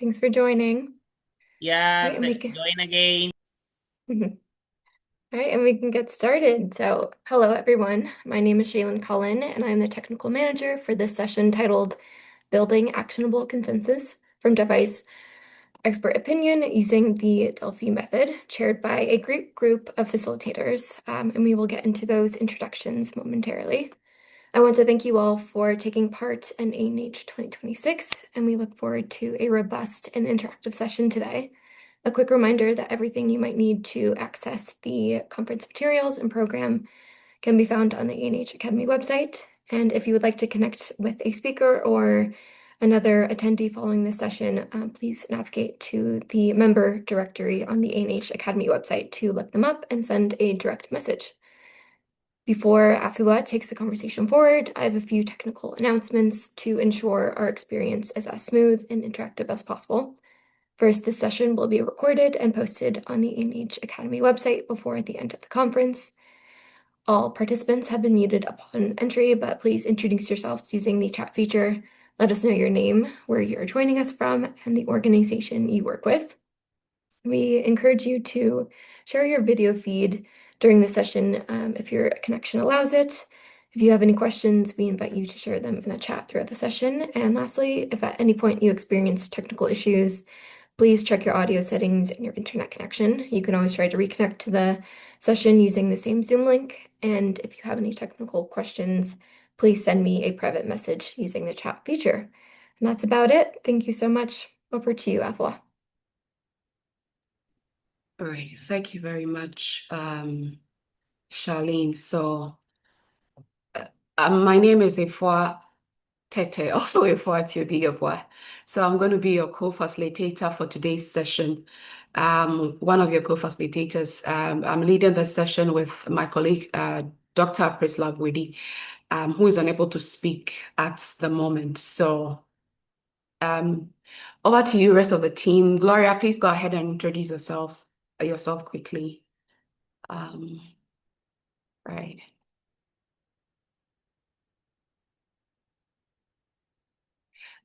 Thanks for joining. Yeah, Right, and we can join again. Mhm. All right, and we can get started. So, hello everyone. My name is Shaylin Cullen, and I'm the technical manager for this session titled Building Actionable Consensus from Device Expert Opinion using the Delphi Method, chaired by a great group of facilitators. And we will get into those introductions momentarily. I want to thank you all for taking part in ANH 2026, and we look forward to a robust and interactive session today. A quick reminder that everything you might need to access the conference materials and program can be found on the ANH Academy website. And if you would like to connect with a speaker or another attendee following this session, please navigate to the member directory on the ANH Academy website to look them up and send a direct message. Before Afua takes the conversation forward, I have a few technical announcements to ensure our experience is as smooth and interactive as possible. First, this session will be recorded and posted on the ANH Academy website before the end of the conference. All participants have been muted upon entry, but please introduce yourselves using the chat feature. Let us know your name, where you're joining us from, and the organization you work with. We encourage you to share your video feed during the session if your connection allows it. If you have any questions, we invite you to share them in the chat throughout the session. And lastly, if at any point you experience technical issues, please check your audio settings and your internet connection. You can always try to reconnect to the session using the same Zoom link. And if you have any technical questions, please send me a private message using the chat feature. And that's about it. Thank you so much. Over to you, Afua. All right, thank you very much, Charlene. So, my name is Efua Tete, also Efua Tiobi. So, I'm going to be your co-facilitator for today's session. One of your co-facilitators. I'm leading the session with my colleague, Dr. Prisla Gwidi, who is unable to speak at the moment. So, over to you, rest of the team. Gloria, please go ahead and introduce yourself quickly. Right.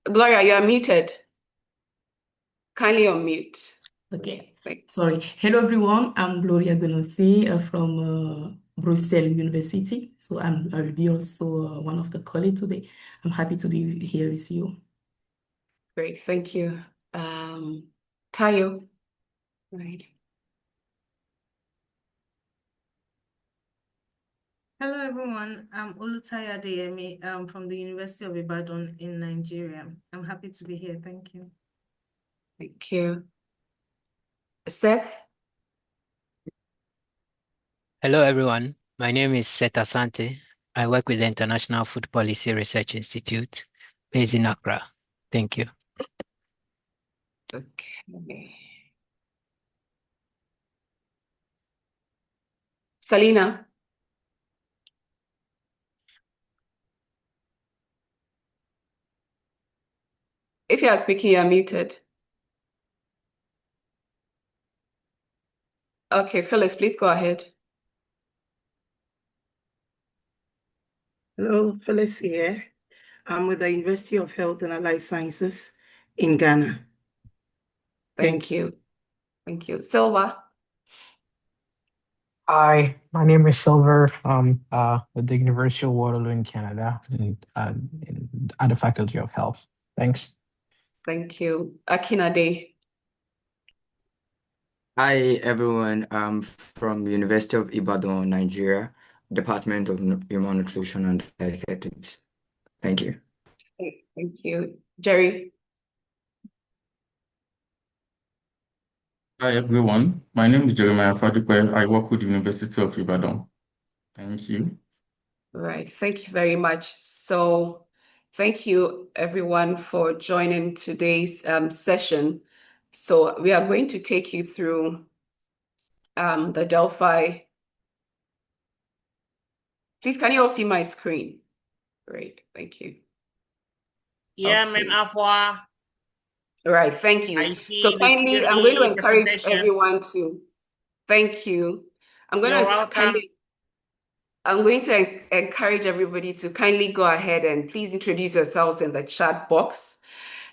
Gloria, you are muted. Kindly unmute. Okay, Thanks. sorry. Hello, everyone. I'm Gloria Gonossi from Brussels University. So I will be also one of the colleagues today. I'm happy to be here with you. Great, thank you. Tayo. Right. Hello everyone, I'm Olutaya Adeyemi from the University of Ibadan in Nigeria. I'm happy to be here. Thank you. Thank you. Seth. Hello, everyone. My name is Seth Asante. I work with the International Food Policy Research Institute based in Accra. Thank you. Okay. Salina. If you are speaking, you are muted. Okay, Phyllis, please go ahead. Hello, Phyllis here. I'm with the University of Health and Allied Sciences in Ghana. Thank you. Thank you. Silva. Hi, my name is Silver with the University of Waterloo in Canada and at the Faculty of Health. Thanks. Thank you. Akinade. Hi everyone, I'm from the University of Ibadan, Nigeria, Department of Human Nutrition and Dietetics. Thank you. Thank you. Jerry. Hi everyone, my name is Jeremiah Fadupe. I work with the University of Ibadan. Thank you. Right, thank you very much. So thank you everyone for joining today's session. So we are going to take you through the Delphi. Please, can you all see my screen? Great, thank you. Yeah, Okay. Ma'am Afua. All right, thank you. I see So the kindly, I'm going to Q&A encourage presentation. everyone to, thank you. You're welcome. I'm going to encourage everybody to kindly go ahead and please introduce yourselves in the chat box.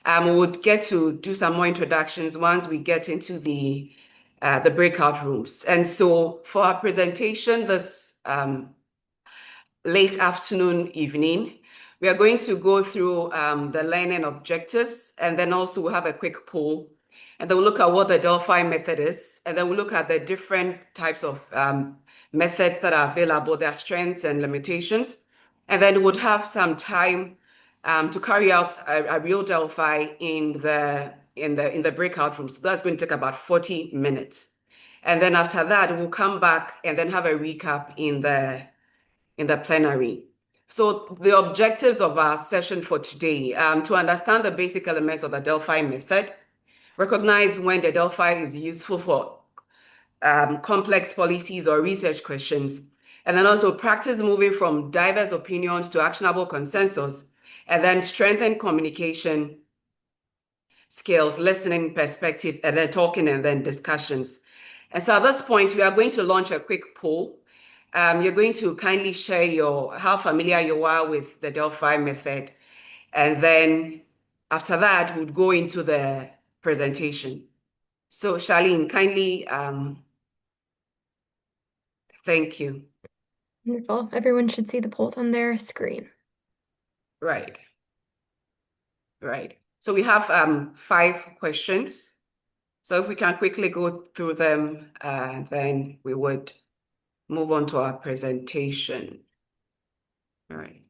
We would get to do some more introductions once we get into the breakout rooms. And so for our presentation this late afternoon, evening, we are going to go through the learning objectives, and then also we'll have a quick poll, and then we'll look at what the Delphi method is, and then we'll look at the different types of methods that are available, their strengths and limitations, and then we'll have some time to carry out a real Delphi in the breakout room. So that's going to take about 40 minutes. And then after that, we'll come back and then have a recap in the plenary. So the objectives of our session for today, to understand the basic elements of the Delphi method, recognize when the Delphi is useful for complex policies or research questions, and then also practice moving from diverse opinions to actionable consensus, and then strengthen communication skills, listening, perspective, and then talking, and then discussions. And so at this point, we are going to launch a quick poll. You're going to kindly share how familiar you are with the Delphi method. And then after that, we'll go into the presentation. So Charlene, kindly, thank you. Wonderful. Everyone should see the polls on their screen. Right. Right. So we have 5 questions. So if we can quickly go through them, then we would move on to our presentation. All right.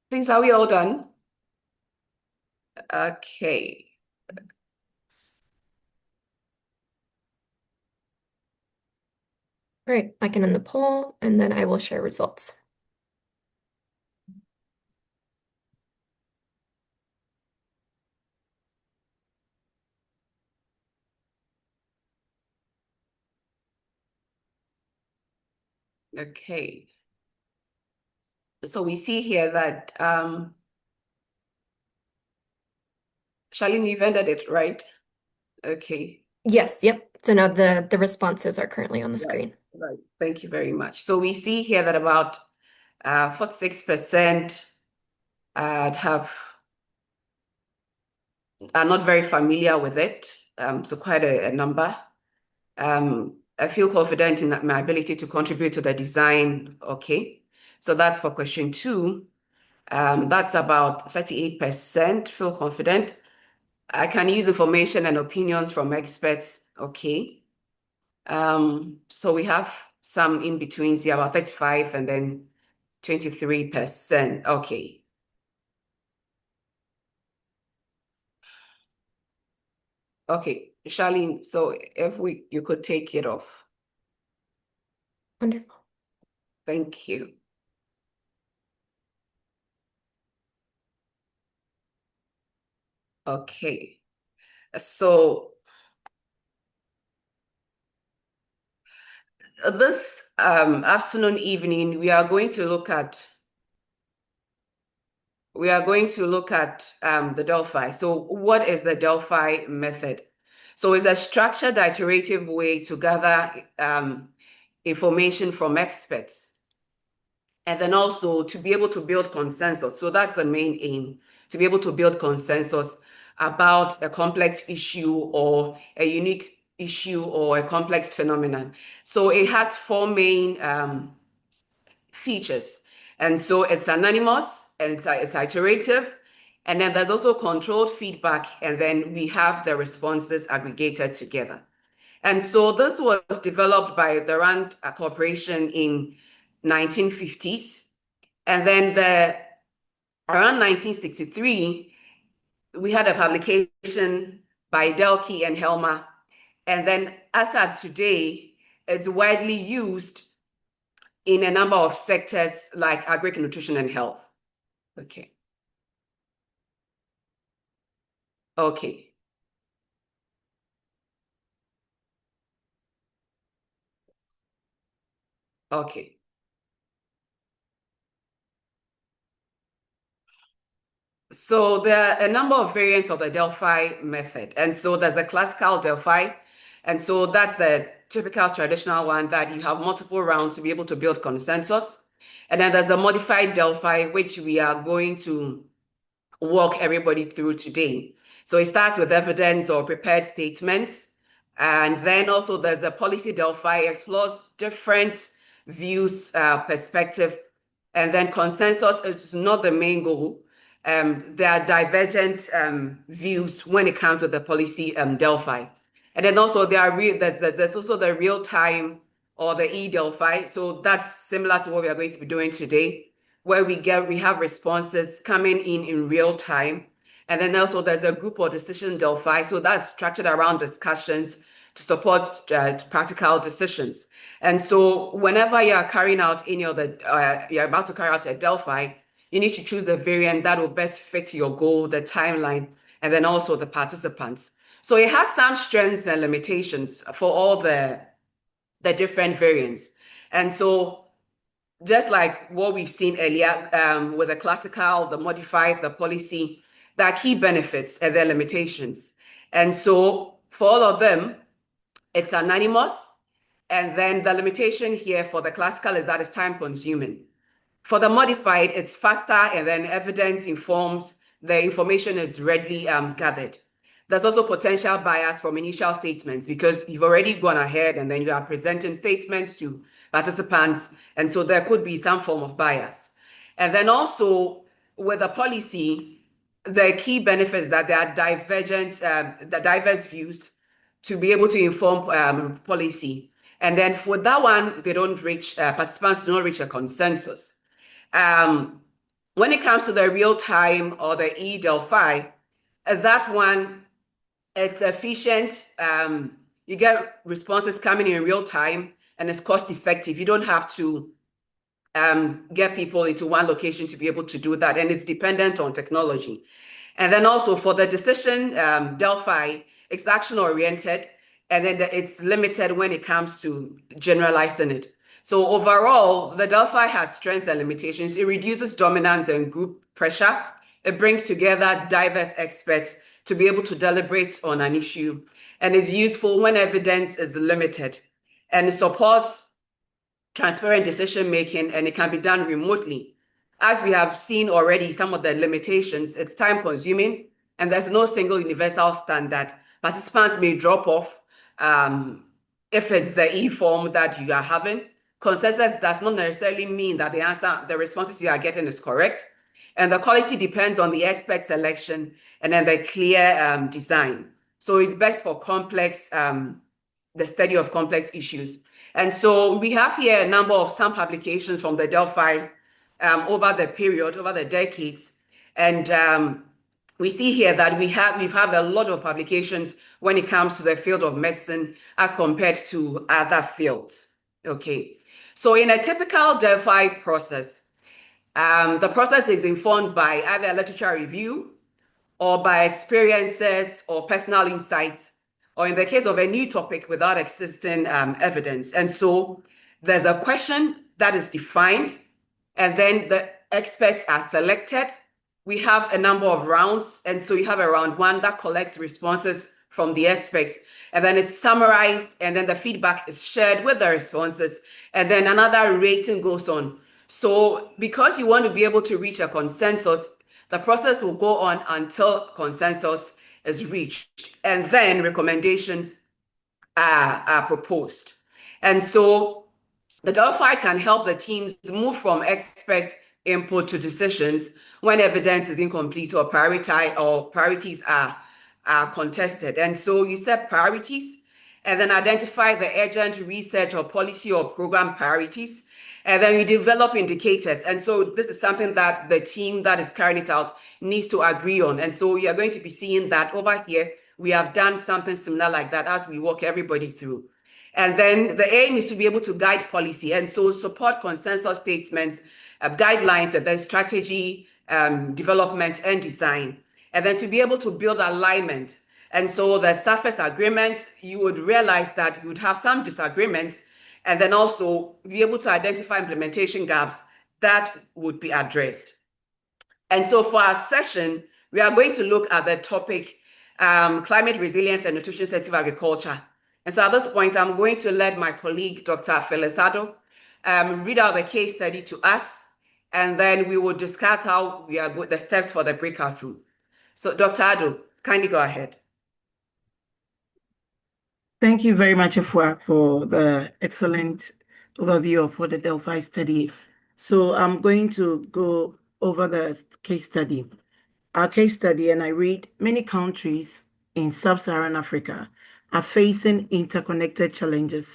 Please, are we all done? Okay. Great. I can end the poll and then I will share results. Okay. So we see here that Charlene, you've ended it, right? Okay. Yes, yep. So now the responses are currently on the screen. Right. Thank you very much. So we see here that about 46% are not very familiar with it. So quite a number. I feel confident in my ability to contribute to the design. Okay. So that's for question 2. That's about 38% feel confident. I can use information and opinions from experts. Okay. So we have some in between here, about 35 and then 23%. Okay. Okay, Charlene, so if you could take it off. Wonderful. Thank you. Okay. So this afternoon, evening, we are going to look at the Delphi. So what is the Delphi method? So it's a structured, iterative way to gather information from experts, and then also to be able to build consensus. So that's the main aim, to be able to build consensus about a complex issue or a unique issue or a complex phenomenon. So it has four main features. And so it's anonymous, and it's iterative, and then there's also controlled feedback, and then we have the responses aggregated together. And so this was developed by the Rand Corporation in 1950s. And then around 1963, we had a publication by Delphi and Helmer. And then as at today, it's widely used in a number of sectors like agriculture, nutrition, and health. Okay. Okay. Okay. So there are a number of variants of the Delphi method. And so there's a classical Delphi. And so that's the typical traditional one that you have multiple rounds to be able to build consensus. And then there's a modified Delphi, which we are going to walk everybody through today. So it starts with evidence or prepared statements. And then also there's a policy Delphi, explores different views, perspective. And then consensus is not the main goal. There are divergent views when it comes to the policy Delphi. And then also there's also the real time or the e-Delphi. So that's similar to what we are going to be doing today, where we have responses coming in real time. And then also there's a group or decision Delphi. So that's structured around discussions to support practical decisions. And so whenever you are carrying out any of the, you're about to carry out a Delphi, you need to choose the variant that will best fit your goal, the timeline, and then also the participants. So it has some strengths and limitations for all the different variants. And so just like what we've seen earlier with the classical, the modified, the policy, there are key benefits and their limitations. And so for all of them, it's anonymous. And then the limitation here for the classical is that it's time consuming. For the modified, it's faster and then evidence informed. The information is readily gathered. There's also potential bias from initial statements because you've already gone ahead and then you are presenting statements to participants. And so there could be some form of bias. And then also with the policy, the key benefit is that there are the diverse views to be able to inform policy. And then for that one, they don't reach, participants do not reach a consensus. When it comes to the real time or the e-Delphi, that one, it's efficient. You get responses coming in real time and it's cost effective. You don't have to get people into one location to be able to do that. And it's dependent on technology. And then also for the decision Delphi, it's action oriented. And then it's limited when it comes to generalizing it. So overall, the Delphi has strengths and limitations. It reduces dominance and group pressure. It brings together diverse experts to be able to deliberate on an issue, and is useful when evidence is limited. And it supports transparent decision-making, and it can be done remotely. As we have seen already, some of the limitations, it's time-consuming, and there's no single universal standard. Participants may drop off if it's the e-form that you are having. Consensus does not necessarily mean that the responses you are getting is correct. And the quality depends on the expert selection and then the clear design. So it's best for complex, the study of complex issues. And so we have here a number of some publications from the Delphi over the period, over the decades. And we see here that we've had a lot of publications when it comes to the field of medicine as compared to other fields. Okay. So in a typical Delphi process, the process is informed by either literature review or by experiences or personal insights, or in the case of a new topic without existing evidence. And so there's a question that is defined, and then the experts are selected. We have a number of rounds, and so you have a round one that collects responses from the experts, and then it's summarized, and then the feedback is shared with the responses, and then another rating goes on. So because you want to be able to reach a consensus, the process will go on until consensus is reached, and then recommendations are proposed. And so the Delphi can help the teams move from expert input to decisions when evidence is incomplete or priorities are contested. And so you set priorities and then identify the urgent research or policy or program priorities. And then you develop indicators. And so this is something that the team that is carrying it out needs to agree on. And so you're going to be seeing that over here. We have done something similar like that as we walk everybody through. And then the aim is to be able to guide policy and so support consensus statements, guidelines, and then strategy, development and design. And then to be able to build alignment. And so the surface agreement, you would realize that you would have some disagreements and then also be able to identify implementation gaps that would be addressed. And so for our session, we are going to look at the topic, climate resilience and nutrition-sensitive agriculture. And so at this point, I'm going to let my colleague, Dr. Felizardo, read out the case study to us, and then we will discuss how we are the steps for the breakout room. So Dr. Ado, kindly go ahead. Thank you very much, Afua, for the excellent overview of what the Delphi study is. So I'm going to go over the case study. Our case study, and I read, many countries in sub-Saharan Africa are facing interconnected challenges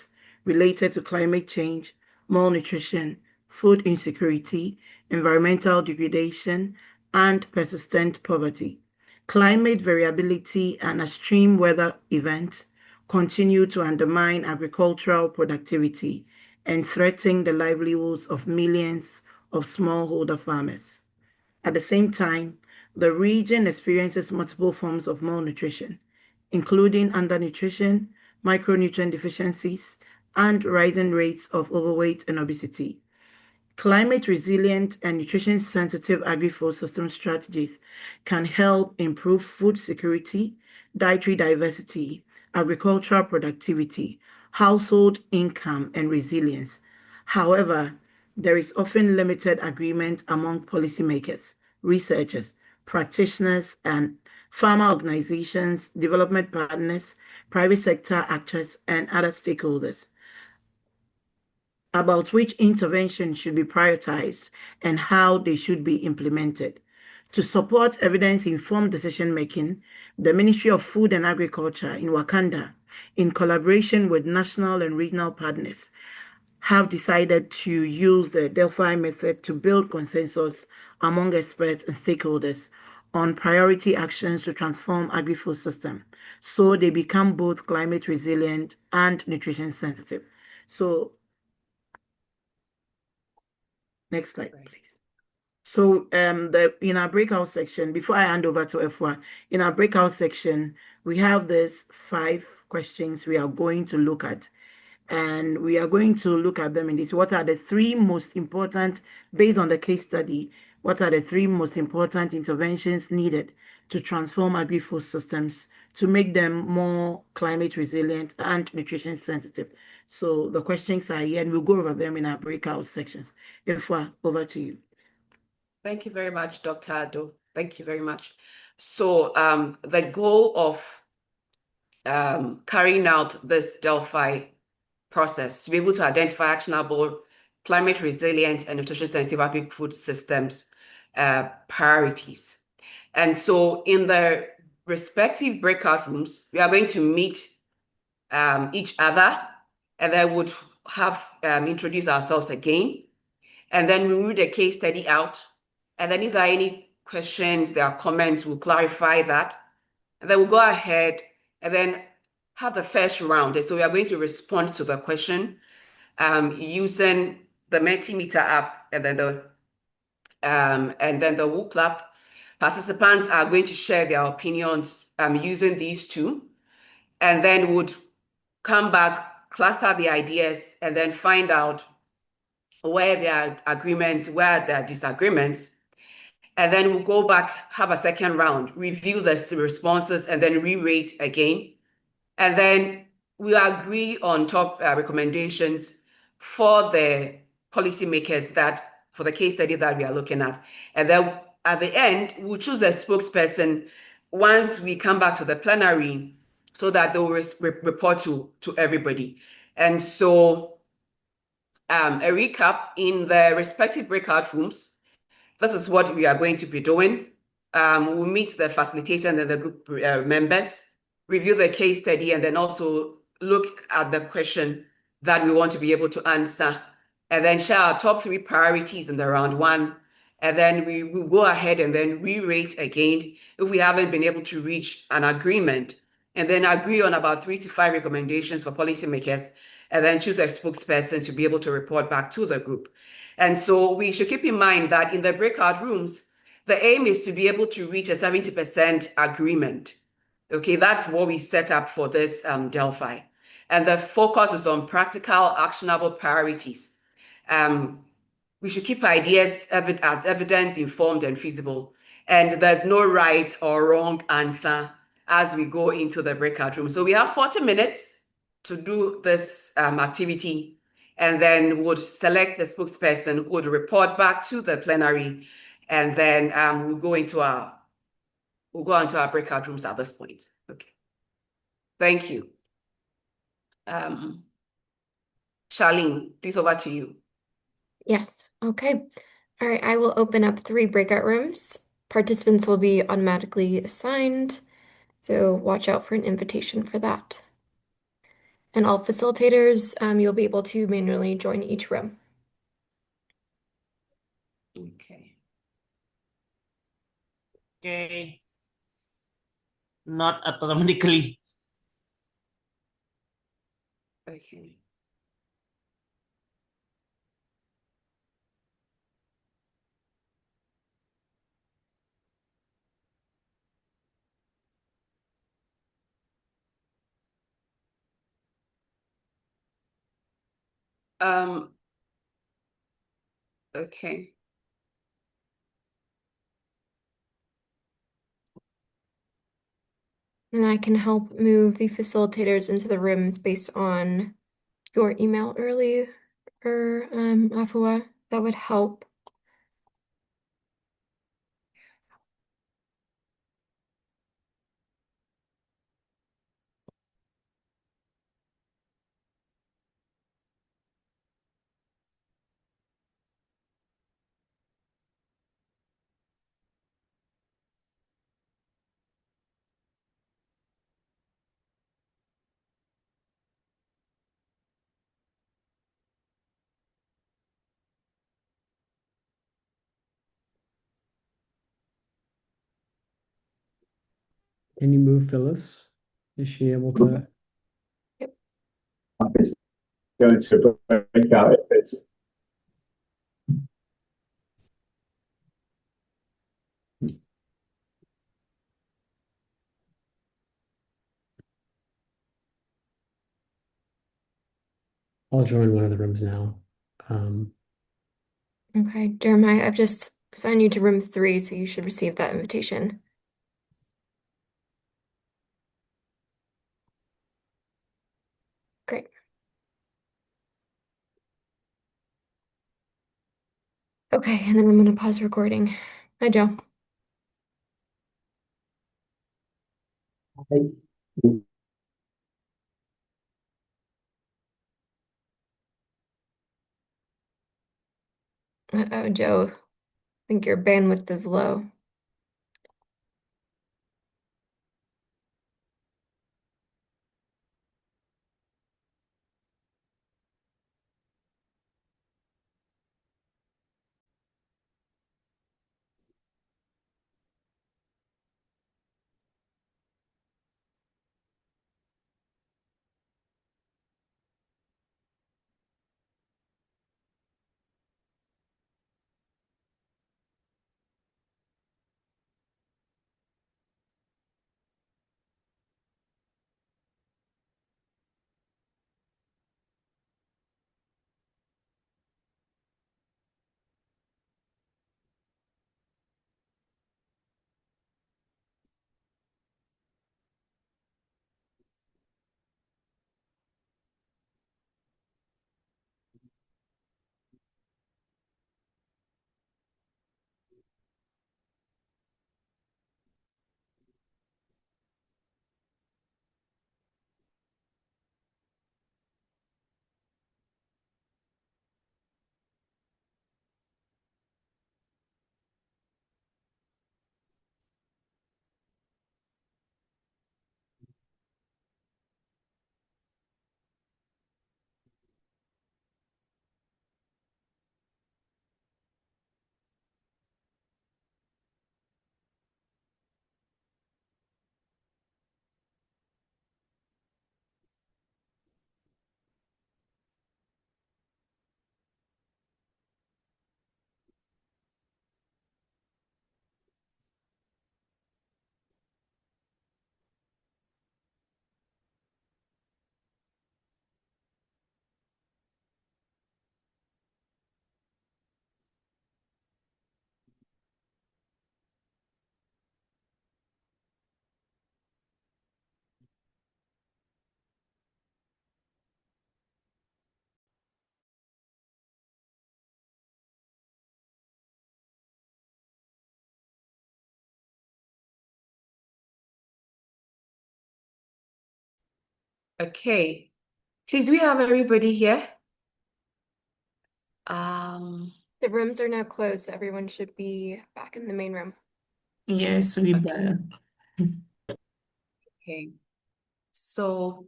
related to climate change, malnutrition, food insecurity, environmental degradation, and persistent poverty. Climate variability and extreme weather events continue to undermine agricultural productivity and threaten the livelihoods of millions of smallholder farmers. At the same time, the region experiences multiple forms of malnutrition, including undernutrition, micronutrient deficiencies, and rising rates of overweight and obesity. Climate resilient and nutrition sensitive agri-food system strategies can help improve food security, dietary diversity, agricultural productivity, household income, and resilience. However, there is often limited agreement among policymakers, researchers, practitioners, and farmer organizations, development partners, private sector actors, and other stakeholders about which interventions should be prioritized and how they should be implemented. To support evidence-informed decision-making, the Ministry of Food and Agriculture in Wakanda, in collaboration with national and regional partners, have decided to use the Delphi method to build consensus among experts and stakeholders on priority actions to transform agri-food system so they become both climate resilient and nutrition sensitive. So next slide, please. So in our breakout section, before I hand over to F1, in our breakout section, we have these 5 questions we are going to look at. And we are going to look at them in this. What are the 3 most important, based on the case study, what are the 3 most important interventions needed to transform agri-food systems to make them more climate resilient and nutrition sensitive? So the questions are here, and we'll go over them in our breakout sections. Ifwa, over to you. Thank you very much, Dr. Ado. Thank you very much. So the goal of carrying out this Delphi process to be able to identify actionable climate resilient and nutrition sensitive agri-food systems priorities. And so in the respective breakout rooms, we are going to meet each other, and then would have introduce ourselves again. And then we read the case study out. And then if there are any questions, there are comments, we'll clarify that. And then we'll go ahead and then have the first round. And so we are going to respond to the question using the Mentimeter app and then the Whoop Lab. Participants are going to share their opinions using these two, and then would come back, cluster the ideas, and then find out where there are agreements, where there are disagreements. And then we'll go back, have a second round, review the responses, and then re-rate again. And then we agree on top recommendations for the policymakers for the case study that we are looking at. And then at the end, we'll choose a spokesperson once we come back to the plenary so that they will report to everybody. And so a recap in the respective breakout rooms. This is what we are going to be doing. We'll meet the facilitator and the group members, review the case study, and then also look at the question that we want to be able to answer, and then share our top 3 priorities in the round 1. And then we will go ahead and then re-rate again if we haven't been able to reach an agreement, and then agree on about 3 to 5 recommendations for policymakers, and then choose a spokesperson to be able to report back to the group. And so we should keep in mind that in the breakout rooms, the aim is to be able to reach a 70% agreement. Okay, that's what we set up for this Delphi. And the focus is on practical, actionable priorities. We should keep ideas as evidence, informed, and feasible. And there's no right or wrong answer as we go into the breakout room. So we have 40 minutes to do this activity, and then would select a spokesperson who would report back to the plenary, and then we'll go into our breakout rooms at this point. Okay. Thank you. Charlene, please over to you. Yes. Okay. All right. I will open up 3 breakout rooms. Participants will be automatically assigned, so watch out for an invitation for that. And all facilitators, you'll be able to manually join each room. Okay. Okay. Not automatically. Okay. Okay. And I can help move the facilitators into the rooms based on your email earlier, Afua. That would help. Can you move Phyllis? Is she able to? Yep. It's going to break out if it's I'll join one of the rooms now. Okay, Jeremiah, I've just assigned you to room 3, so you should receive that invitation. Great. Okay, and then I'm going to pause recording. Hi, Joe. Uh-oh, Joe. I think your bandwidth is low. Okay. Please, we have everybody here. The rooms are now closed, so everyone should be back in the main room. Yes, we Okay. back. Okay. So,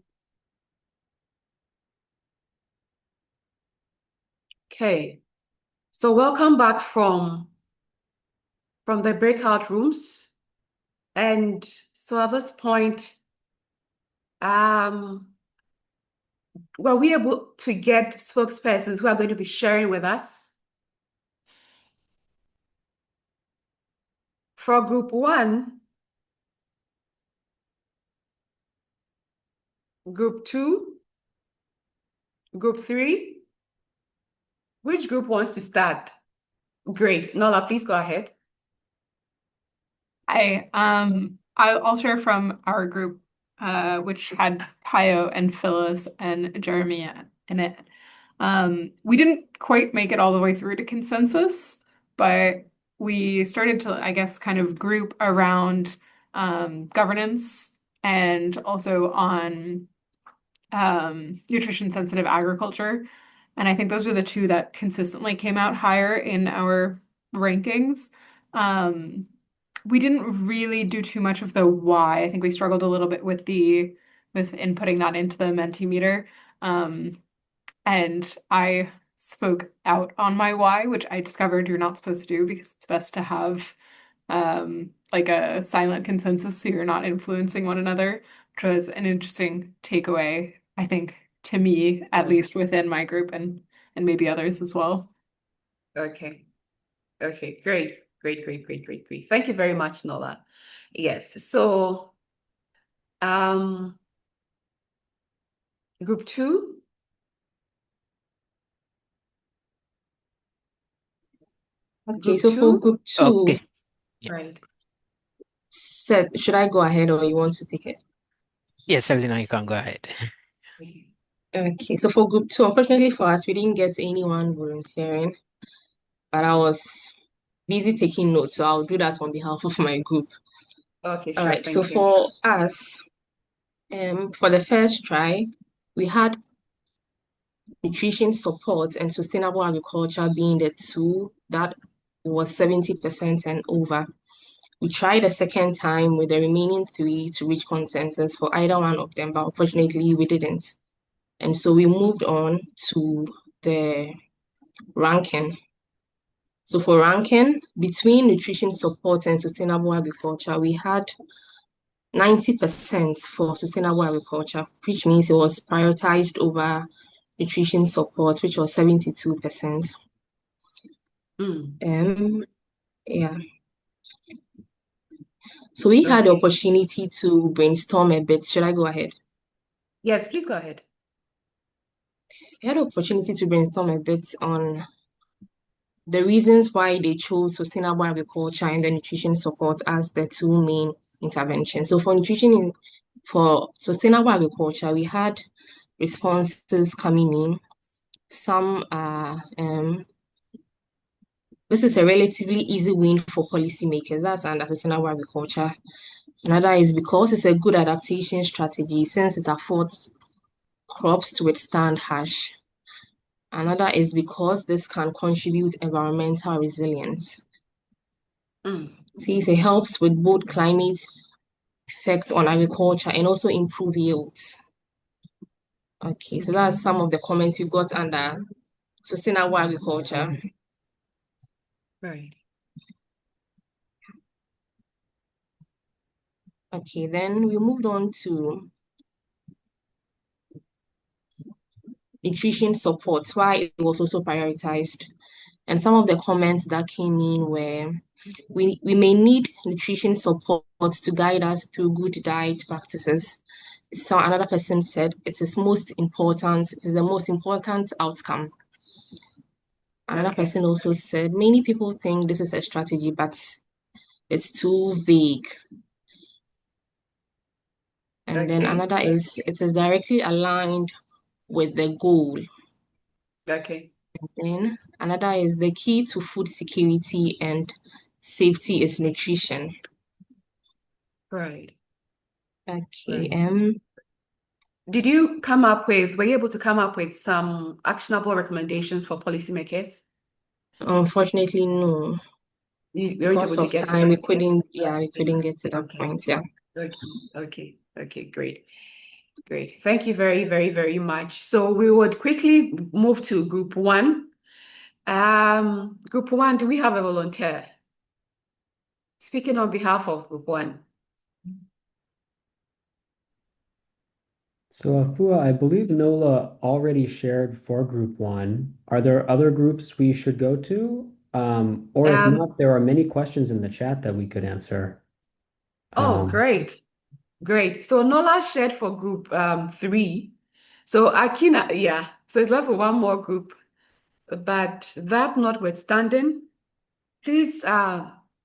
okay. So welcome back from the breakout rooms. And so at this point, were we able to get spokespersons who are going to be sharing with us? For group 1, group 2, group 3, which group wants to start? Great. Nola, please go ahead. Hi, I'll share from our group, which had Tayo and Phyllis and Jeremy in it. We didn't quite make it all the way through to consensus, but we started to, I guess, kind of group around governance and also on nutrition sensitive agriculture. And I think those are the two that consistently came out higher in our rankings. We didn't really do too much of the why. I think we struggled a little bit with inputting that into the Mentimeter. And I spoke out on my why, which I discovered you're not supposed to do because it's best to have like a silent consensus so you're not influencing one another, which was an interesting takeaway, I think, to me, at least within my group and maybe others as well. Okay. Okay, great. Thank you very much, Nola. Yes, so group 2. Okay, Group so for 2? group 2, Okay. Yeah. Right. should I go ahead or you want to take it? Yes, Selena, you can go ahead. Okay, so for group 2, unfortunately for us, we didn't get anyone volunteering, but I was busy taking notes, so I'll do that on behalf of my group. Okay, All sure. right, so Thank you. for us, for the first try, we had nutrition support and sustainable agriculture being the two that was 70% and over. We tried a second time with the remaining 3 to reach consensus for either one of them, but unfortunately we didn't. And so we moved on to the ranking. So for ranking, between nutrition support and sustainable agriculture, we had 90% for sustainable agriculture, which means it was prioritized over nutrition support, which was 72%. Yeah. So we had the Okay. opportunity to brainstorm a bit. Should I go ahead? Yes, please go ahead. We had the opportunity to brainstorm a bit on the reasons why they chose sustainable agriculture and the nutrition support as the two main interventions. So for sustainable agriculture, we had responses coming in. Some are this is a relatively easy win for policymakers. That's under sustainable agriculture. Another is because it's a good adaptation strategy since it affords crops to withstand harsh. Another is because this can contribute environmental resilience. Since it helps with both climate effects on agriculture and also improve yields. Okay, so that's some of the comments we got under sustainable agriculture. Right. Okay, then we moved on to nutrition support, why it was also prioritized. And some of the comments that came in were, we may need nutrition support to guide us through good diet practices. So another person said it is the most important outcome. Another person also said, many people think this is a strategy, but it's too vague. And then another is, it is directly aligned with the goal. Okay. And then another is the key to food security and safety is nutrition. Right. Okay. Did you come up with, were you able to come up with some actionable recommendations for policymakers? Unfortunately, no. You weren't Because able to of get to time, we that. couldn't get to that Okay. point. Yeah. Okay, great. Thank you very, very, very much. So we would quickly move to group one. Group one, do we have a volunteer? Speaking on behalf of group one. So Afua, I believe Nola already shared for group one. Are there other groups we should go to? Or if not, there are many questions in the chat that we could answer. Oh, great. So Nola shared for group three. So Akina, yeah. So it's left for one more group. But that notwithstanding, please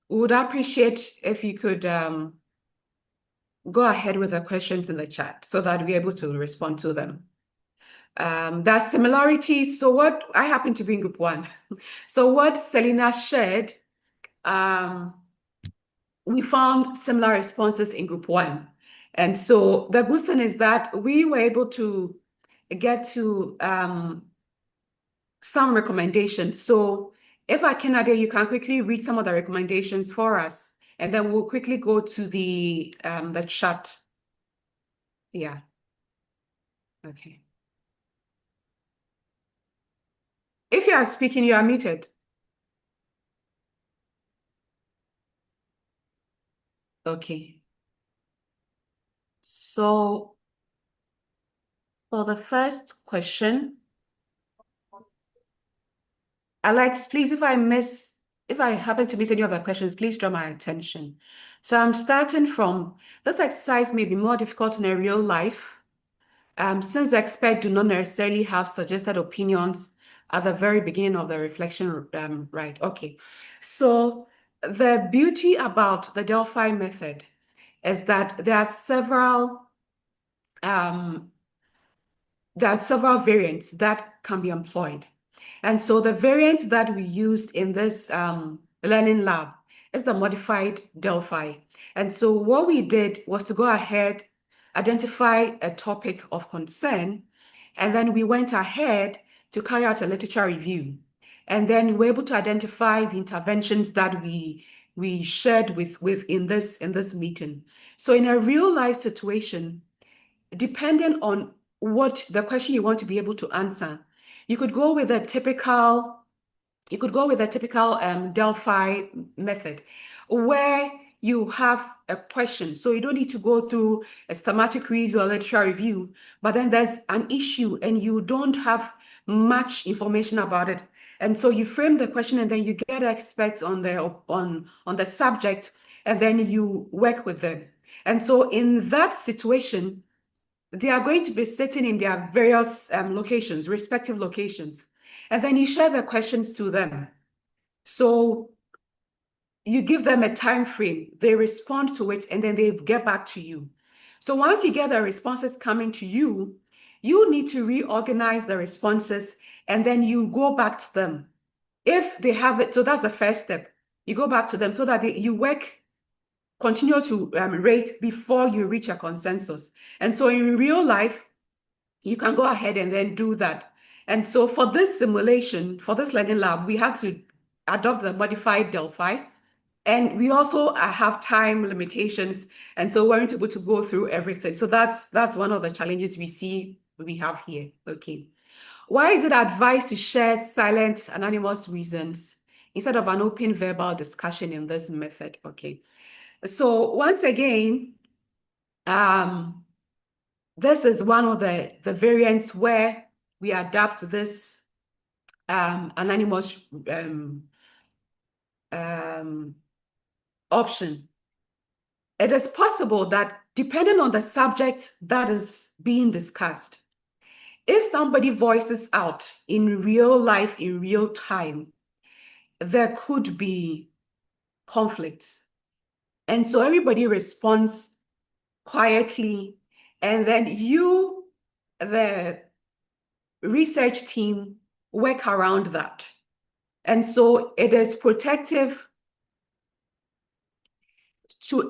would appreciate if you could go ahead with the questions in the chat so that we're able to respond to them. There are similarities. So what I happen to be in group one. So what Selena shared, we found similar responses in group one. And so the good thing is that we were able to get to some recommendations. So if Akinade, you can quickly read some of the recommendations for us, and then we'll quickly go to the chat. Yeah. Okay. If you are speaking, you are muted. Okay. So for the first question, Alex, please, if I happen to miss any of the questions, please draw my attention. So I'm starting from, this exercise may be more difficult in a real life, since experts do not necessarily have suggested opinions at the very beginning of the reflection, right? Okay. So the beauty about the Delphi method is that there are several variants that can be employed. And so the variant that we used in this learning lab is the modified Delphi. And so what we did was to go ahead, identify a topic of concern, and then we went ahead to carry out a literature review. And then we were able to identify the interventions that we shared with in this meeting. So in a real life situation, depending on what the question you want to be able to answer, you could go with a typical Delphi method where you have a question. So you don't need to go through a systematic review or literature review, but then there's an issue and you don't have much information about it. And so you frame the question and then you get experts on the subject and then you work with them. And so in that situation, they are going to be sitting in their various locations, respective locations. And then you share the questions to them. So you give them a time frame, they respond to it, and then they get back to you. So once you get the responses coming to you, you need to reorganize the responses, and then you go back to them. If they have it, so that's the first step. You go back to them so that you continue to rate before you reach a consensus. And so in real life, you can go ahead and then do that. And so for this simulation, for this learning lab, we had to adopt the modified Delphi. And we also have time limitations. And so we weren't able to go through everything. So that's one of the challenges we have here. Okay. Why is it advised to share silent anonymous reasons instead of an open verbal discussion in this method? Okay. So once again, this is one of the variants where we adapt this anonymous option. It is possible that depending on the subject that is being discussed, if somebody voices out in real life, in real time, there could be conflicts. And so everybody responds quietly, and then you, the research team, work around that. And so it is protective to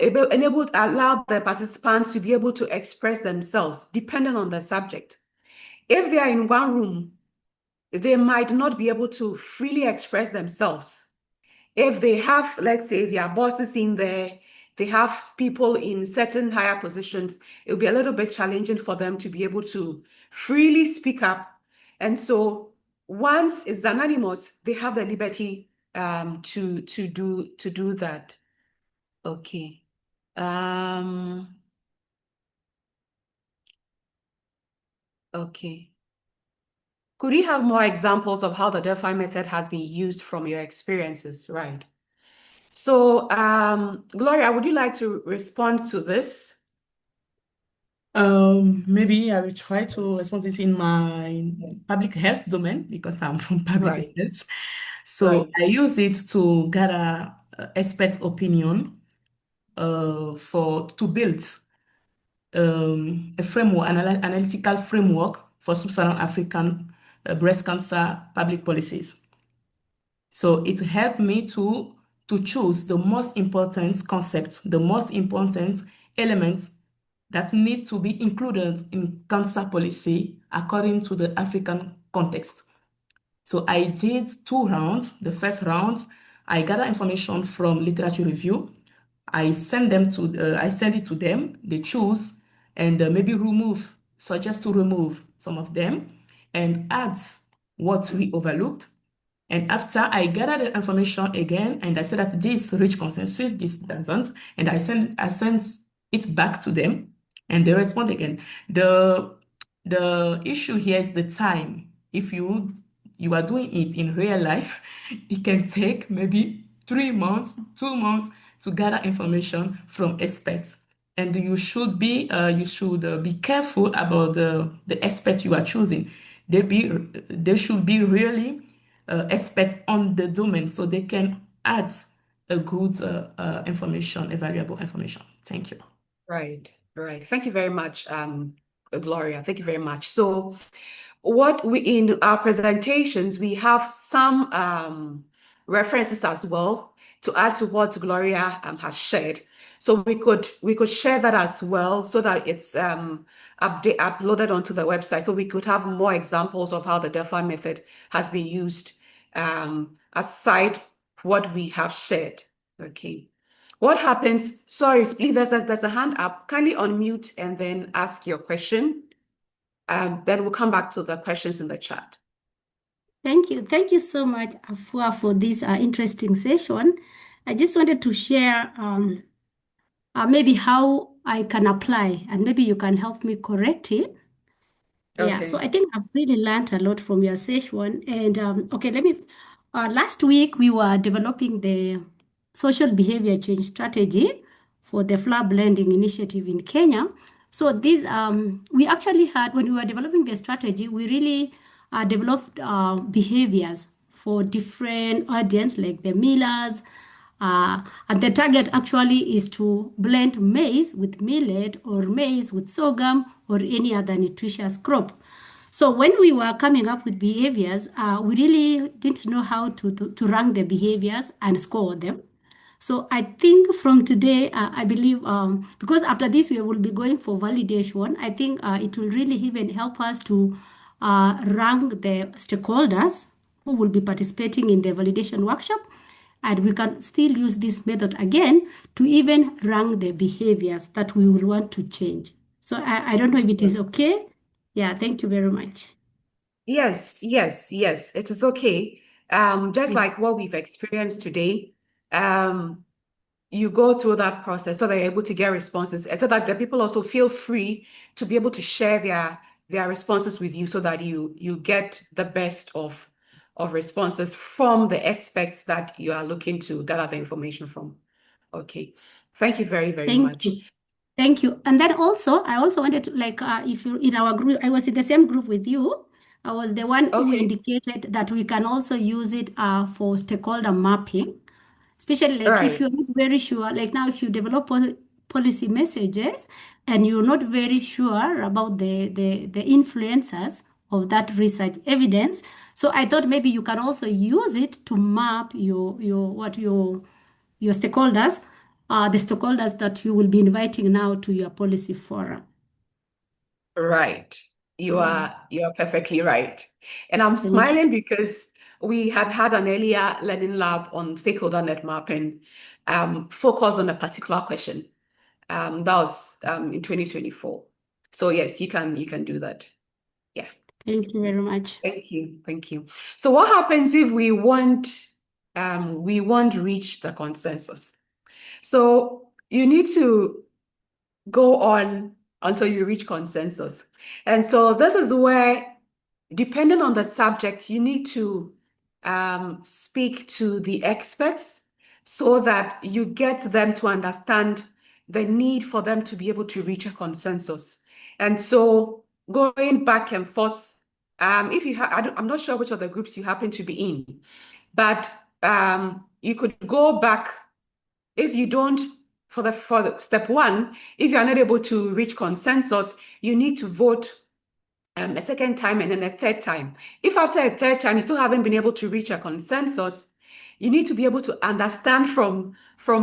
allow the participants to be able to express themselves depending on the subject. If they are in one room, they might not be able to freely express themselves. If they have, let's say, their bosses in there, they have people in certain higher positions, it'll be a little bit challenging for them to be able to freely speak up. And so once it's anonymous, they have the liberty to do that. Okay. Okay. Could we have more examples of how the Delphi method has been used from your experiences? Right. So, Gloria, would you like to respond to this? Maybe I will try to respond it in my public health domain because I'm from public Right. health. So Right. I use it to gather expert opinion to build a framework, analytical framework for sub-Saharan African breast cancer public policies. So it helped me to choose the most important concepts, the most important elements that need to be included in cancer policy according to the African context. So I did 2 rounds. The first round, I gather information from literature review. I send it to them. They choose and maybe suggest to remove some of them and add what we overlooked. And after I gather the information again, and I say that this reach consensus, this doesn't, and I send it back to them, and they respond again. The issue here is the time. If you are doing it in real life, it can take maybe 3 months, 2 months to gather information from experts. And you should be careful about the experts you are choosing. They should be really experts on the domain so they can add a good information, a valuable information. Thank you. Right, right. Thank you very much, Gloria. Thank you very much. So what we in our presentations, we have some references as well to add to what Gloria has shared. So we could share that as well so that it's uploaded onto the website. So we could have more examples of how the Delphi method has been used aside what we have shared. Okay. What happens? Sorry, please, there's a hand up. Kindly unmute and then ask your question. Then we'll come back to the questions in the chat. Thank you. Thank you so much, Afua, for this interesting session. I just wanted to share maybe how I can apply, and maybe you can help me correct it. Yeah, so Okay. I think I've really learned a lot from your session. And okay, last week we were developing the social behavior change strategy for the flower blending initiative in Kenya. So we actually had, when we were developing the strategy, we really developed behaviors for different audience, like the millers. And the target actually is to blend maize with millet or maize with sorghum or any other nutritious crop. So when we were coming up with behaviors, we really didn't know how to rank the behaviors and score them. So I think from today, I believe, because after this we will be going for validation, I think it will really even help us to rank the stakeholders who will be participating in the validation workshop. And we can still use this method again to even rank the behaviors that we will want to change. So I don't know if it is okay. Yeah, thank you very much. Yes, yes, yes, it is okay. Just like what we've experienced today, you go through that process so that you're able to get responses, and so that the people also feel free to be able to share their responses with you so that you get the best of responses from the aspects that you are looking to gather the information from. Okay. Thank you very, very Thank much. you. Thank you. And then also, I also wanted to, if you're in our group, I was in the same group with you. I was the one who indicated that we can also use it for stakeholder mapping, especially like if Right. you're not very sure, like now if you develop policy messages and you're not very sure about the influencers of that research evidence. So I thought maybe you can also use it to map your stakeholders the stakeholders that you will be inviting now to your policy forum. Right. You are perfectly right. And I'm smiling because we had an earlier learning lab on stakeholder net mapping, focused on a particular question. That was in 2024. So yes, you can do that. Yeah. Thank you very much. Thank you. So what happens if we won't reach the consensus? So you need to go on until you reach consensus. And so this is where, depending on the subject, you need to speak to the experts so that you get them to understand the need for them to be able to reach a consensus. And so going back and forth, if you I'm not sure which of the groups you happen to be in, but you could go back if you don't, for the step one, if you are not able to reach consensus, you need to vote a second time and then a third time. If after a third time you still haven't been able to reach a consensus, you need to be able to understand from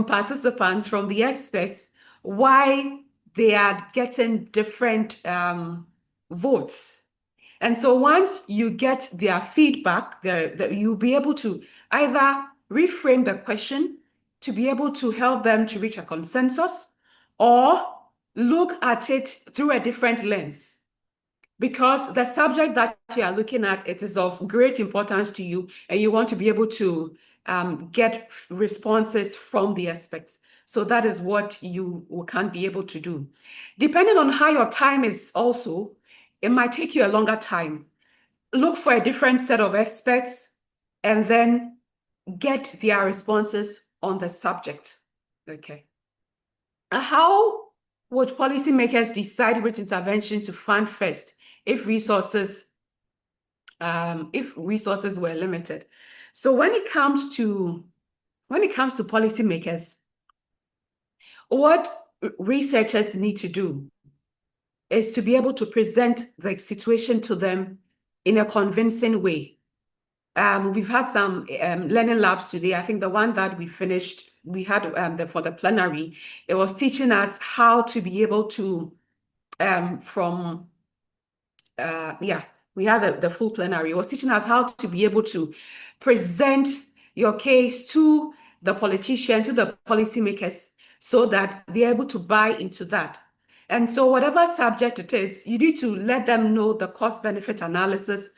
participants, from the experts, why they are getting different votes. And so once you get their feedback, you'll be able to either reframe the question to be able to help them to reach a consensus, or look at it through a different lens. Because the subject that you are looking at, it is of great importance to you, and you want to be able to get responses from the experts. So that is what you can be able to do. Depending on how your time is also, it might take you a longer time. Look for a different set of experts and then get their responses on the subject. Okay. How would policymakers decide which intervention to fund first if resources were limited? So when it comes to policymakers, what researchers need to do is to be able to present the situation to them in a convincing way. We've had some learning labs today. I think the one that we finished, we had for the plenary, it was teaching us how to be able to, we had the full plenary. It was teaching us how to be able to present your case to the politician, to the policymakers, so that they're able to buy into that. And so whatever subject it is, you need to let them know the cost-benefit analysis,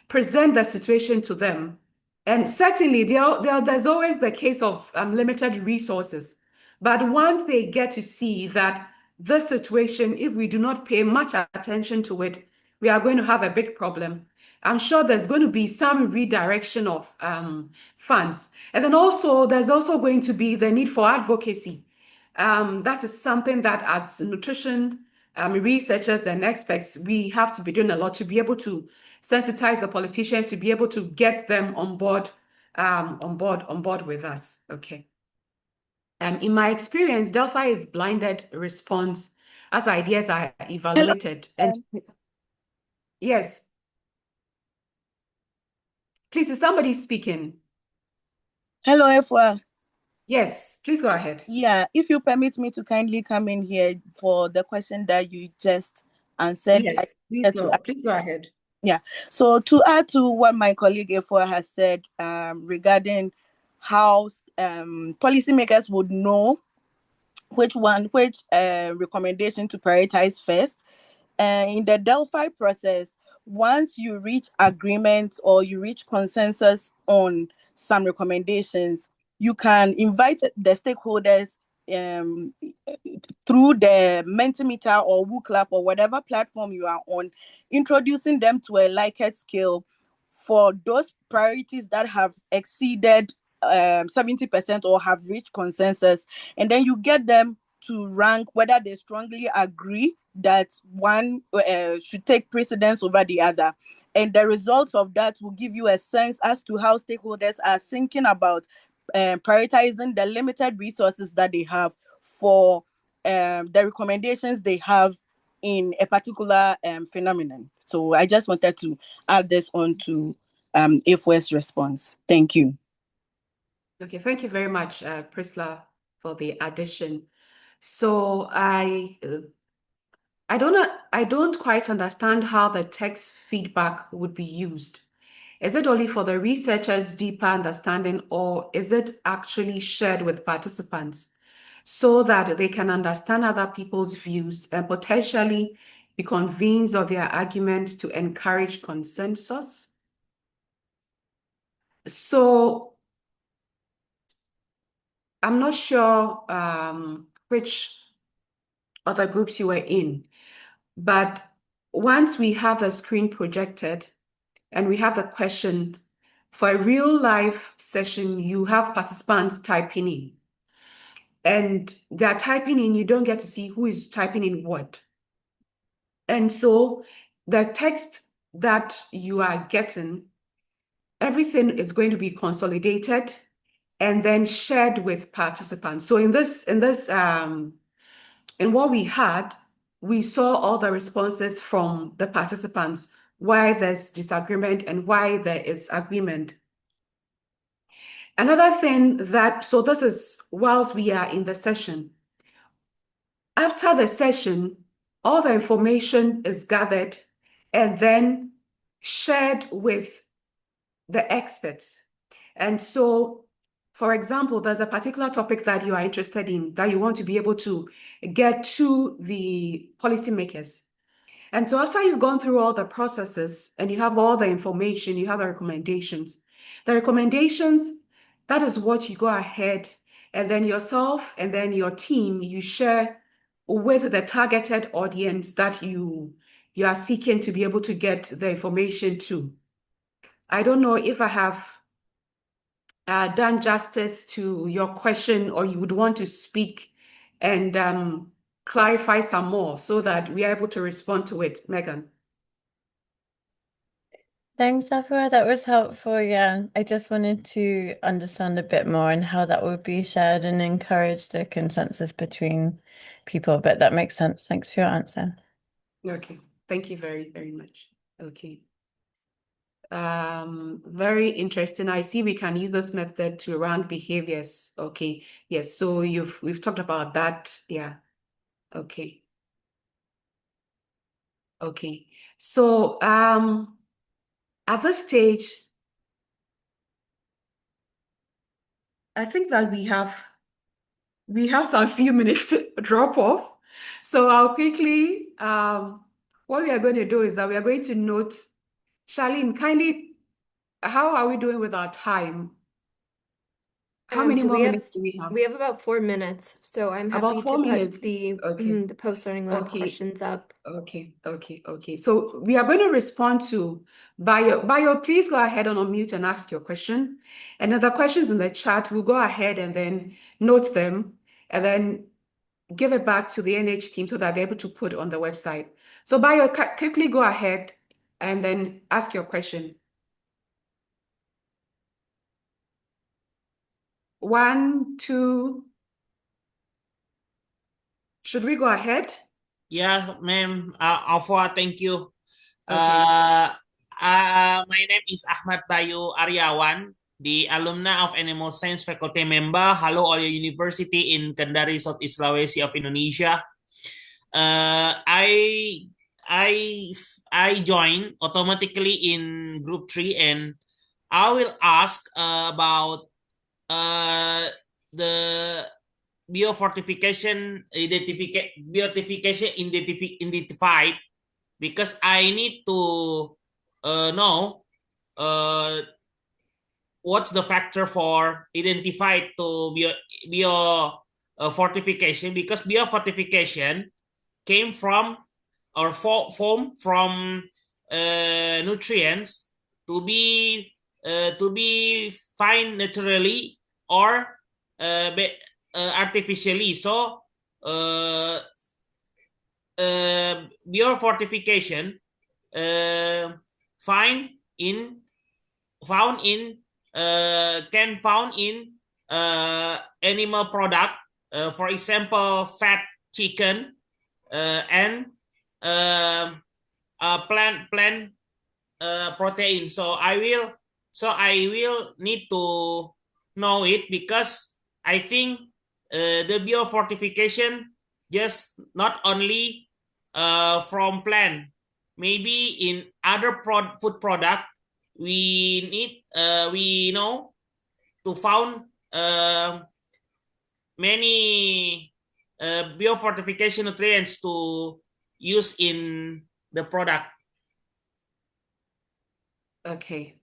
present the situation to them. And certainly there's always the case of limited resources. But once they get to see that this situation, if we do not pay much attention to it, we are going to have a big problem. I'm sure there's going to be some redirection of funds. And then also, there's also going to be the need for advocacy. That is something that as nutrition researchers and experts, we have to be doing a lot to be able to sensitize the politicians, to be able to get them on board with us. Okay. In my experience, Delphi is blinded response as ideas are evaluated. And yes. Please, is somebody speaking? Hello, Efwa. Yes, please go ahead. Yeah, if you permit me to kindly come in here for the question that you just answered. Yes, please go ahead. Yeah, so to add to what my colleague Efwa has said regarding how policymakers would know which recommendation to prioritize first. In the Delphi process, once you reach agreement or you reach consensus on some recommendations, you can invite the stakeholders through the Mentimeter or WooClap or whatever platform you are on, introducing them to a Likert scale for those priorities that have exceeded 70% or have reached consensus. And then you get them to rank whether they strongly agree that one should take precedence over the other. And the results of that will give you a sense as to how stakeholders are thinking about prioritizing the limited resources that they have for the recommendations they have in a particular phenomenon. So I just wanted to add this on to IFWE's response. Thank you. Okay, thank you very much, Priscilla, for the addition. So I don't quite understand how the text feedback would be used. Is it only for the researchers' deeper understanding, or is it actually shared with participants so that they can understand other people's views and potentially be convinced of their arguments to encourage consensus? So I'm not sure which other groups you were in, but once we have the screen projected and we have the questions, for a real life session, you have participants typing in. And they're typing in, you don't get to see who is typing in what. And so the text that you are getting, everything is going to be consolidated and then shared with participants. So in what we had, we saw all the responses from the participants, why there's disagreement and why there is agreement. Another thing so this is whilst we are in the session. After the session, all the information is gathered and then shared with the experts. And so, for example, there's a particular topic that you are interested in that you want to be able to get to the policymakers. And so after you've gone through all the processes and you have all the information, you have the recommendations, that is what you go ahead and then yourself and then your team, you share with the targeted audience that you are seeking to be able to get the information to. I don't know if I have done justice to your question, or you would want to speak and clarify some more so that we are able to respond to it. Megan. Thanks, Afua. That was helpful. Yeah, I just wanted to understand a bit more on how that would be shared and encourage the consensus between people, but that makes sense. Thanks for your answer. Okay, thank you very, very much. Okay. Very interesting. I see we can use this method to rank behaviors. Okay, yes, so we've talked about that. Yeah, okay. Okay, so at this stage, I think that we have some few minutes to drop off. So I'll quickly, what we are going to do is that we are going to note, Charlene, kindly, how are we doing with our time? How many So more minutes do we have? we have about 4 minutes, so I'm happy About 4 to put minutes. the Okay. the post-learning lab Okay. questions up. Okay. So we are going to respond to Bayo, please go ahead and unmute and ask your question. And then the questions in the chat, we'll go ahead and then note them and then give it back to the NH team so that they're able to put on the website. So Bayo, quickly go ahead and then ask your question. 1, 2. Should we go ahead? Yeah, ma'am. Afua, thank you. Okay. My name is Ahmad Bayu Aryawan, the alumna of Animal Science faculty member. Hello, all your university in Kendari, Southeast Sulawesi of Indonesia. I joined automatically in group 3, and I will ask about the biofortification identified, because I need to know what's the factor for identified to fortification, because biofortification came from or form from nutrients to be found naturally or artificially. So biofortification found in animal product, for example, fat chicken, and plant protein. So I will need to know it, because I think the biofortification just not only from plant, maybe in other food product we need we know to found many biofortification nutrients to use in the product. Okay,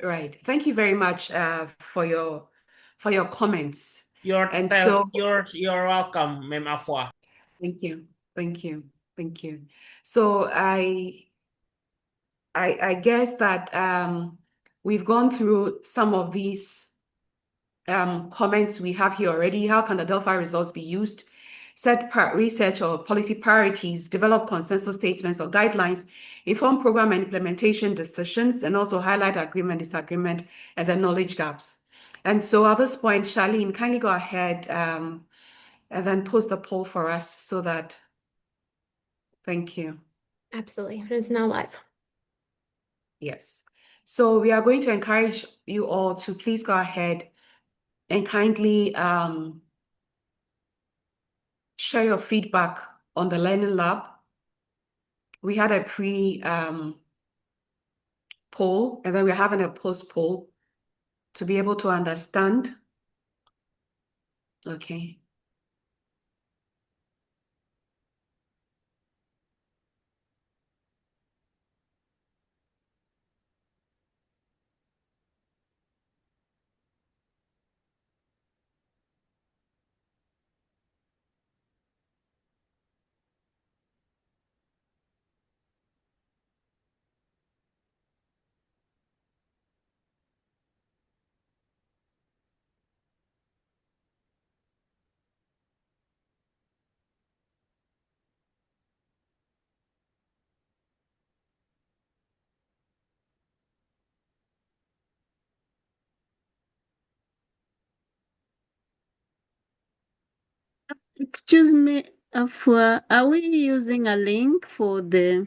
right. Thank you very much for your comments. You're welcome, Ma'am Afua. Thank you, thank you, thank you. So I guess that we've gone through some of these comments we have here already. How can the Delphi results be used? Set research or policy priorities, develop consensus statements or guidelines, inform program and implementation decisions, and also highlight agreement, disagreement, and the knowledge gaps. And so at this point, Charlene, kindly go ahead and then post the poll for us so that, thank you. Absolutely. It is now live. Yes. So we are going to encourage you all to please go ahead and kindly share your feedback on the Learning Lab. We had a poll, and then we're having a post poll to be able to understand. Okay. Excuse me, are we using a link for the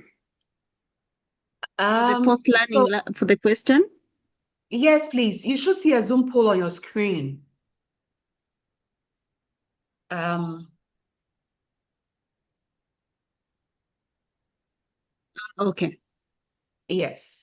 post-learning for the question? Yes, please. You should see a Zoom poll on your screen. Okay. Yes.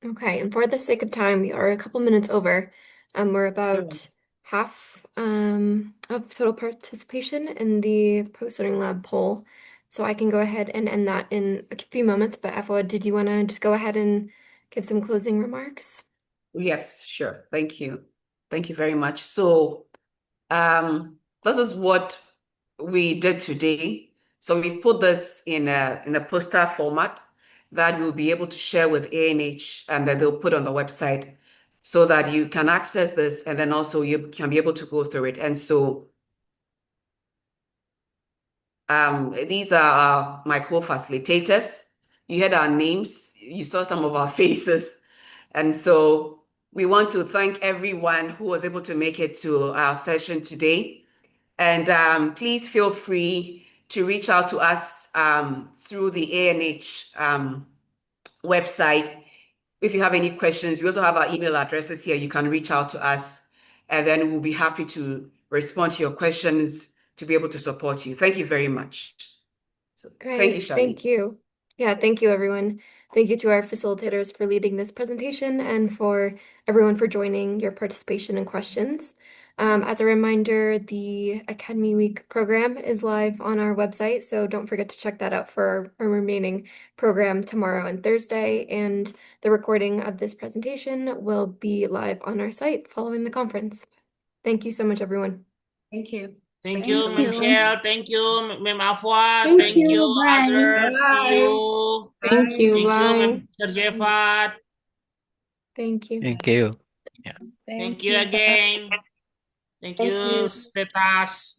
Okay, and for the sake of time, we are a couple minutes over. We're about half of total participation in the post-learning lab poll. So I can go ahead and end that in a few moments. But Afua, did you want to just go ahead and give some closing remarks? Yes, sure. Thank you. Thank you very much. So this is what we did today. So we put this in a poster format that we'll be able to share with ANH and that they'll put on the website so that you can access this and then also you can be able to go through it. And so these are my co-facilitators. You heard our names, you saw some of our faces. And so we want to thank everyone who was able to make it to our session today. And please feel free to reach out to us through the ANH website. If you have any questions, we also have our email addresses here. You can reach out to us, and then we'll be happy to respond to your questions to be able to support you. Thank you very much. So, thank you, Great, Shani. thank you. Yeah, thank you, everyone. Thank you to our facilitators for leading this presentation and for everyone for joining your participation and questions. As a reminder, the Academy Week program is live on our website, so don't forget to check that out for our remaining program tomorrow and Thursday. And the recording of this presentation will be live on our site following the conference. Thank you so much, everyone. Thank you. Thank you, Thank Ma'am you. Shell. Thank you, Ma'am Afwa. Thank Thank you, you. Bye. others. See Bye. you. Thank you. Thank you, Bye. Ma'am Mr. Jefat. Thank you. Thank you. Yeah. Thank you again. Thank Thank you, you. Status.